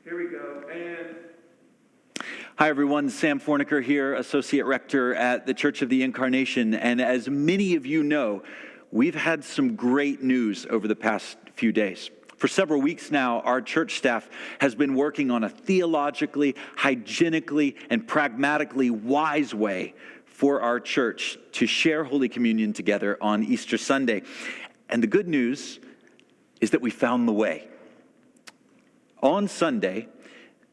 Here we go, and... Hi everyone, Sam Forniker here, Associate Rector at the Church of the Incarnation. And as many of you know, we've had some great news over the past few days. For several weeks now, our church staff has been working on a theologically, hygienically, and pragmatically wise way for our church to share Holy Communion together on Easter Sunday. And the good news is that we found the way. On Sunday,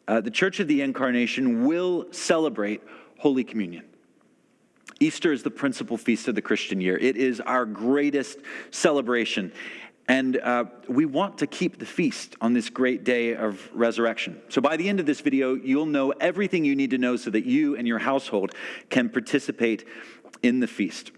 the Church of the Incarnation will celebrate Holy Communion. Easter is the principal feast of the Christian year. It is our greatest celebration. And we want to keep the feast on this great day of resurrection. So by the end of this video, you'll know everything you need to know so that you and your household can participate in the feast.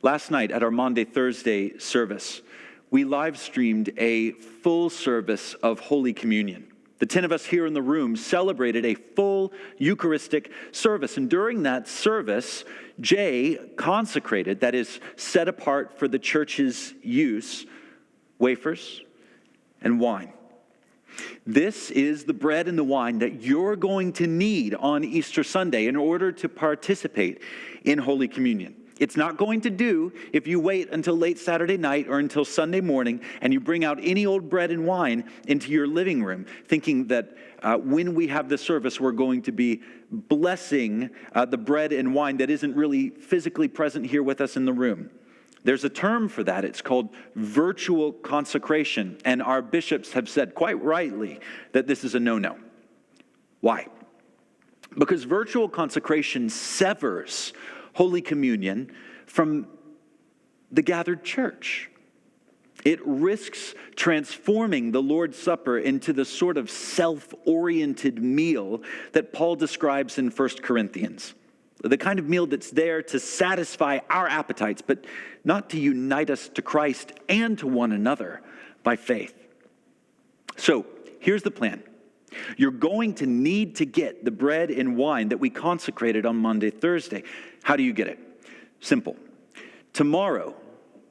Last night at our Maundy Thursday service, we live streamed a full service of Holy Communion. The 10 of us here in the room celebrated a full Eucharistic service. And during that service, Jay consecrated, that is, set apart for the church's use, wafers and wine. This is the bread and the wine that you're going to need on Easter Sunday in order to participate in Holy Communion. It's not going to do if you wait until late Saturday night or until Sunday morning and you bring out any old bread and wine into your living room, thinking that when we have the service, we're going to be blessing the bread and wine that isn't really physically present here with us in the room. There's a term for that. It's called virtual consecration. And our bishops have said quite rightly that this is a no-no. Why? Because virtual consecration severs Holy Communion from the gathered church. It risks transforming the Lord's Supper into the sort of self-oriented meal that Paul describes in 1 Corinthians. The kind of meal that's there to satisfy our appetites, but not to unite us to Christ and to one another by faith. So, here's the plan. You're going to need to get the bread and wine that we consecrated on Maundy Thursday. How do you get it? Simple. Tomorrow,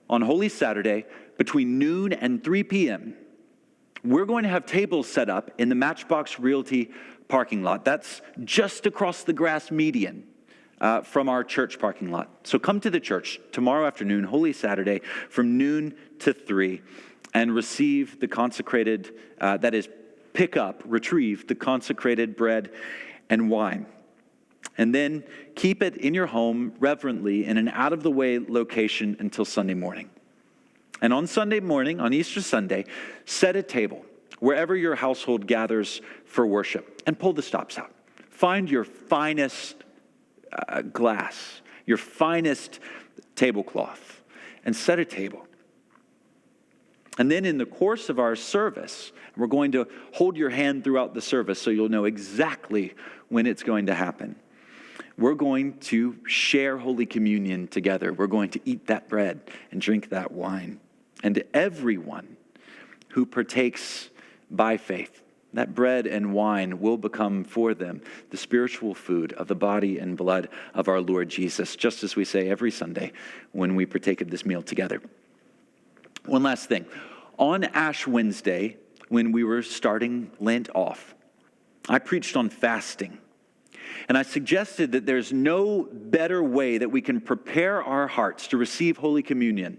on Holy Saturday, between noon and 3 p.m., we're going to have tables set up in the Matchbox Realty parking lot. That's just across the grass median from our church parking lot. So come to the church tomorrow afternoon, Holy Saturday, from noon to 3, and receive the consecrated, retrieve the consecrated bread and wine. And then keep it in your home reverently in an out-of-the-way location until Sunday morning. And on Sunday morning, on Easter Sunday, set a table wherever your household gathers for worship and pull the stops out. Find your finest glass, your finest tablecloth, and set a table. And then in the course of our service, we're going to hold your hand throughout the service so you'll know exactly when it's going to happen. We're going to share Holy Communion together. We're going to eat that bread and drink that wine. And to everyone who partakes by faith, that bread and wine will become for them the spiritual food of the body and blood of our Lord Jesus, just as we say every Sunday when we partake of this meal together. One last thing. On Ash Wednesday, when we were starting Lent off, I preached on fasting. And I suggested that there's no better way that we can prepare our hearts to receive Holy Communion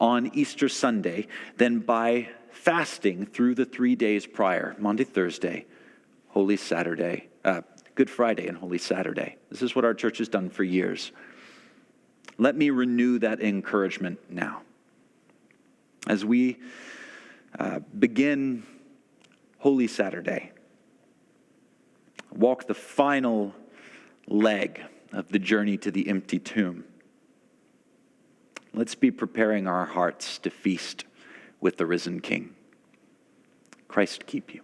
on Easter Sunday than by fasting through the 3 days prior, Maundy Thursday, Holy Saturday, Good Friday, and Holy Saturday. This is what our church has done for years. Let me renew that encouragement now. As we begin Holy Saturday, walk the final leg of the journey to the empty tomb. Let's be preparing our hearts to feast with the risen King. Christ keep you.